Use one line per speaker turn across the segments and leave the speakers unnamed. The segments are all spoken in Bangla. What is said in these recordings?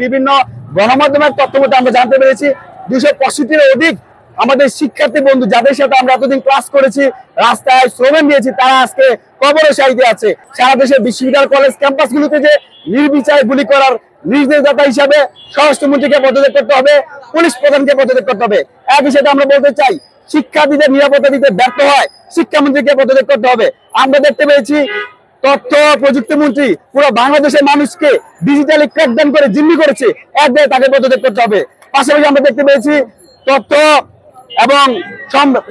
বিভিন্ন গণমাধ্যমের তথ্যমতে আমরা জানতে পেরেছি 265-র অধিক আমাদের শিক্ষার্থী বন্ধু যাদের সাথে আমরা এতদিন ক্লাস করেছি, রাস্তায় শ্রমণ দিয়েছি, তারা আজকে কবরের সাইডে আছে। সারা দেশের বিশ্ববিদ্যালয় কলেজ ক্যাম্পাসগুলোতে যে নির্বিচারে গুলি করার নির্দেশদাতা হিসাবে স্বরাষ্ট্রমন্ত্রীকে পদত্যাগ করতে হবে, পুলিশ প্রধানকে পদত্যাগ করতে হবে। একই সাথে আমরা বলতে চাই, শিক্ষার্থীদের নিরাপত্তা দিতে ব্যর্থ হয় শিক্ষামন্ত্রীকে পদত্যাগ করতে হবে। আমরা দেখতে পেয়েছি তথ্য প্রযুক্তি মন্ত্রী পুরো বাংলাদেশের মানুষকে ডিজিটালি ক্র্যাকডাউন করে জিম্মি করেছে, একদিকে তাকে পদত্যাগ করতে হবে। পাশাপাশি আমরা দেখতে পেয়েছি তথ্য এবং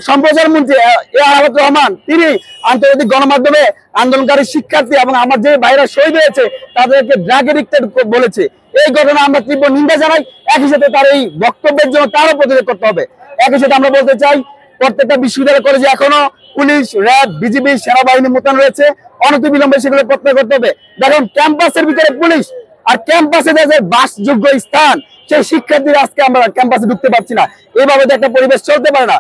সম্প্রচার মন্ত্রী এআর রহমান, তিনি আন্তর্জাতিক গণমাধ্যমে আন্দোলনকারী শিক্ষার্থী এবং আমার যে ভাইরা শহীদ হয়েছে তাদেরকে ড্রাগ এডিক্টেড বলেছে। এই ঘটনা আমরা তীব্র নিন্দা জানাই। একই সাথে তার এই বক্তব্যের জন্য তারও প্রতিরোধ করতে হবে। একই সাথে আমরা বলতে চাই, প্রত্যেকটা বিশ্ববিদ্যালয় কলেজে এখনো পুলিশ, র্যাব, বিজিবি, সেনাবাহিনী মোতায়েন রয়েছে, অনতিবিলম্বে সেগুলো প্রত্যাহার করতে হবে। দেখুন, ক্যাম্পাসের ভিতরে পুলিশ আর ক্যাম্পাসে যে বাসযোগ্য স্থান, সেই শিক্ষার্থীরা আজকে আমরা ক্যাম্পাসে ঢুকতে পারছি না। এইভাবে একটা পরিবেশ চলতে পারে না।